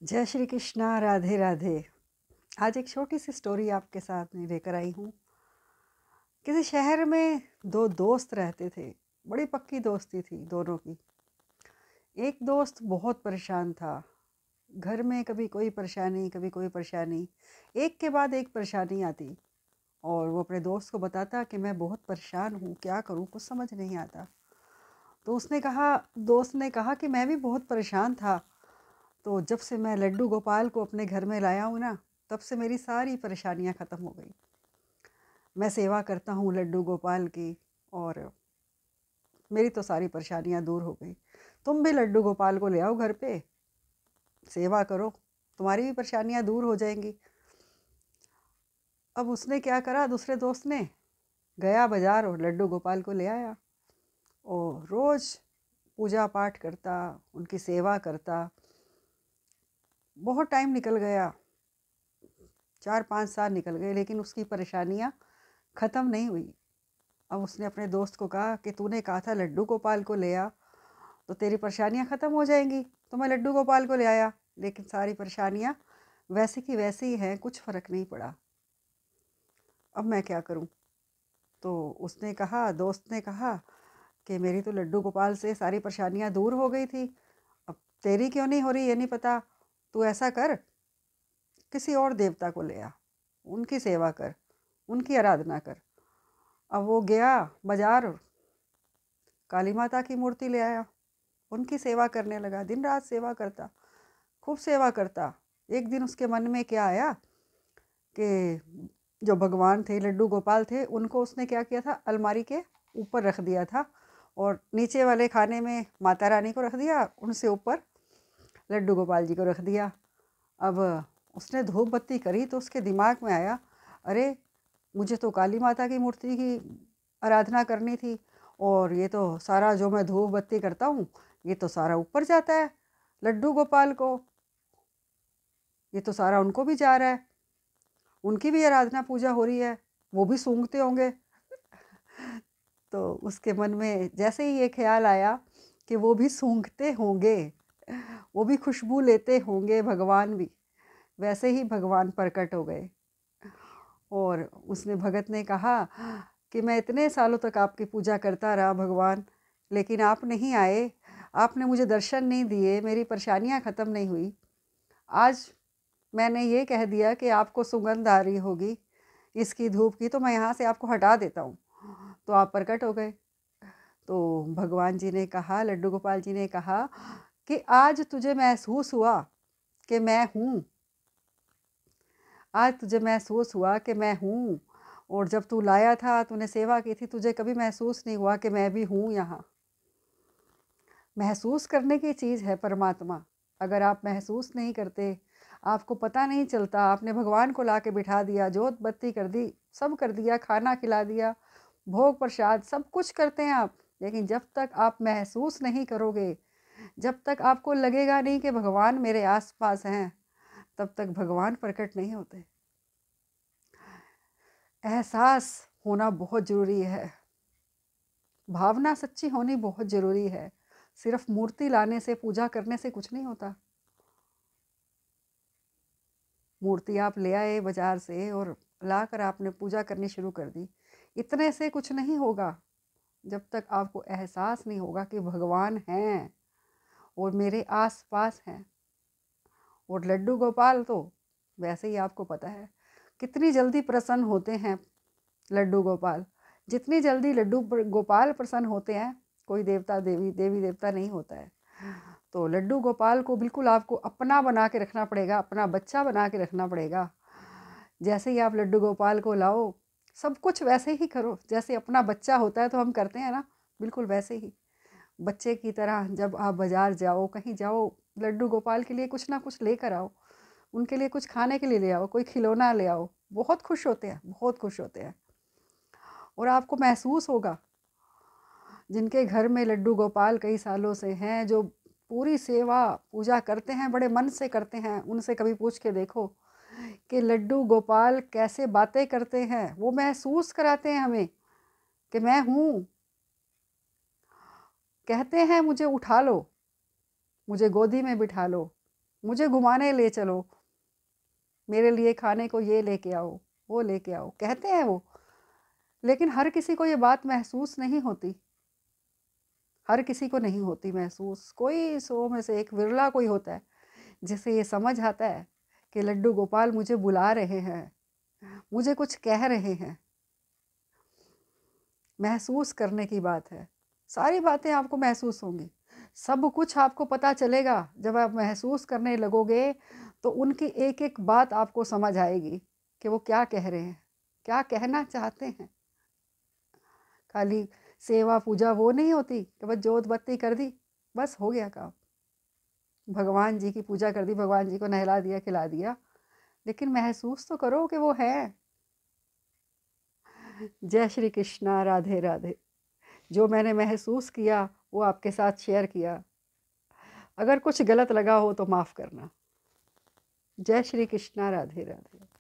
जय श्री कृष्णा, राधे राधे। आज एक छोटी सी स्टोरी आपके साथ में लेकर आई हूँ। किसी शहर में दो दोस्त रहते थे। बड़ी पक्की दोस्ती थी दोनों की। एक दोस्त बहुत परेशान था। घर में कभी कोई परेशानी, कभी कोई परेशानी, एक के बाद एक परेशानी आती। और वो अपने दोस्त को बताता कि मैं बहुत परेशान हूँ, क्या करूँ, कुछ समझ नहीं आता। तो दोस्त ने कहा कि मैं भी बहुत परेशान था। तो जब से मैं लड्डू गोपाल को अपने घर में लाया हूँ ना, तब से मेरी सारी परेशानियाँ ख़त्म हो गई। मैं सेवा करता हूँ लड्डू गोपाल की, और मेरी तो सारी परेशानियाँ दूर हो गई। तुम भी लड्डू गोपाल को ले आओ घर पे, सेवा करो, तुम्हारी भी परेशानियाँ दूर हो जाएंगी। अब उसने क्या करा, दूसरे दोस्त ने गया बाजार और लड्डू गोपाल को ले आया और रोज़ पूजा पाठ करता, उनकी सेवा करता। बहुत टाइम निकल गया, 4-5 साल निकल गए, लेकिन उसकी परेशानियाँ ख़त्म नहीं हुई। अब उसने अपने दोस्त को कहा कि तूने कहा था लड्डू गोपाल को ले आ, तो तेरी परेशानियाँ ख़त्म हो जाएंगी। तो मैं लड्डू गोपाल को ले आया, लेकिन सारी परेशानियाँ वैसी की वैसी ही हैं, कुछ फ़र्क नहीं पड़ा। अब मैं क्या करूं? तो दोस्त ने कहा कि मेरी तो लड्डू गोपाल से सारी परेशानियाँ दूर हो गई थी, अब तेरी क्यों नहीं हो रही ये नहीं पता। तू ऐसा कर, किसी और देवता को ले आ, उनकी सेवा कर, उनकी आराधना कर। अब वो गया बाजार, काली माता की मूर्ति ले आया, उनकी सेवा करने लगा, दिन रात सेवा करता, खूब सेवा करता। एक दिन उसके मन में क्या आया कि जो भगवान थे, लड्डू गोपाल थे, उनको उसने क्या किया था, अलमारी के ऊपर रख दिया था, और नीचे वाले खाने में माता रानी को रख दिया, उनसे ऊपर लड्डू गोपाल जी को रख दिया। अब उसने धूप बत्ती करी तो उसके दिमाग में आया, अरे मुझे तो काली माता की मूर्ति की आराधना करनी थी, और ये तो सारा जो मैं धूप बत्ती करता हूँ, ये तो सारा ऊपर जाता है लड्डू गोपाल को, ये तो सारा उनको भी जा रहा है, उनकी भी आराधना पूजा हो रही है, वो भी सूंघते होंगे। तो उसके मन में जैसे ही ये ख्याल आया कि वो भी सूंघते होंगे, वो भी खुशबू लेते होंगे भगवान भी, वैसे ही भगवान प्रकट हो गए। और उसने भगत ने कहा कि मैं इतने सालों तक आपकी पूजा करता रहा भगवान, लेकिन आप नहीं आए, आपने मुझे दर्शन नहीं दिए, मेरी परेशानियां ख़त्म नहीं हुई। आज मैंने ये कह दिया कि आपको सुगंध आ रही होगी इसकी धूप की, तो मैं यहाँ से आपको हटा देता हूँ। तो आप प्रकट हो गए। तो भगवान जी ने कहा, लड्डू गोपाल जी ने कहा कि आज तुझे महसूस हुआ कि मैं हूँ, आज तुझे महसूस हुआ कि मैं हूँ। और जब तू लाया था, तूने सेवा की थी, तुझे कभी महसूस नहीं हुआ कि मैं भी हूँ यहाँ। महसूस करने की चीज़ है परमात्मा। अगर आप महसूस नहीं करते, आपको पता नहीं चलता, आपने भगवान को ला के बिठा दिया, जोत बत्ती कर दी, सब कर दिया, खाना खिला दिया, भोग प्रसाद सब कुछ करते हैं आप, लेकिन जब तक आप महसूस नहीं करोगे, जब तक आपको लगेगा नहीं कि भगवान मेरे आसपास हैं, तब तक भगवान प्रकट नहीं होते। एहसास होना बहुत ज़रूरी है, भावना सच्ची होनी बहुत ज़रूरी है। सिर्फ मूर्ति लाने से, पूजा करने से कुछ नहीं होता। मूर्ति आप ले आए बाजार से और लाकर आपने पूजा करनी शुरू कर दी, इतने से कुछ नहीं होगा। जब तक आपको एहसास नहीं होगा कि भगवान हैं और मेरे आस पास हैं। और लड्डू गोपाल तो वैसे ही आपको पता है कितनी जल्दी प्रसन्न होते हैं लड्डू गोपाल। जितनी जल्दी लड्डू गोपाल प्रसन्न होते हैं, कोई देवता देवी देवता नहीं होता है। तो लड्डू गोपाल को बिल्कुल आपको अपना बना के रखना पड़ेगा, अपना बच्चा बना के रखना पड़ेगा। जैसे ही आप लड्डू गोपाल को लाओ, सब कुछ वैसे ही करो जैसे अपना बच्चा होता है तो हम करते हैं ना, बिल्कुल वैसे ही बच्चे की तरह। जब आप बाजार जाओ, कहीं जाओ, लड्डू गोपाल के लिए कुछ ना कुछ लेकर आओ, उनके लिए कुछ खाने के लिए ले आओ, कोई खिलौना ले आओ, बहुत खुश होते हैं, बहुत खुश होते हैं। और आपको महसूस होगा, जिनके घर में लड्डू गोपाल कई सालों से हैं, जो पूरी सेवा पूजा करते हैं, बड़े मन से करते हैं, उनसे कभी पूछ के देखो कि लड्डू गोपाल कैसे बातें करते हैं। वो महसूस कराते हैं हमें कि मैं हूँ, कहते हैं मुझे उठा लो, मुझे गोदी में बिठा लो, मुझे घुमाने ले चलो, मेरे लिए खाने को ये लेके आओ, वो लेके आओ, कहते हैं वो। लेकिन हर किसी को ये बात महसूस नहीं होती, हर किसी को नहीं होती महसूस। कोई 100 में से एक विरला कोई होता है जिसे ये समझ आता है कि लड्डू गोपाल मुझे बुला रहे हैं, मुझे कुछ कह रहे हैं। महसूस करने की बात है, सारी बातें आपको महसूस होंगी, सब कुछ आपको पता चलेगा। जब आप महसूस करने लगोगे तो उनकी एक एक बात आपको समझ आएगी कि वो क्या कह रहे हैं, क्या कहना चाहते हैं। खाली सेवा पूजा वो नहीं होती कि बस जोत बत्ती कर दी, बस हो गया काम। भगवान जी की पूजा कर दी, भगवान जी को नहला दिया, खिला दिया, लेकिन महसूस तो करो कि वो है। जय श्री कृष्णा, राधे राधे। जो मैंने महसूस किया वो आपके साथ शेयर किया। अगर कुछ गलत लगा हो तो माफ़ करना। जय श्री कृष्णा, राधे राधे।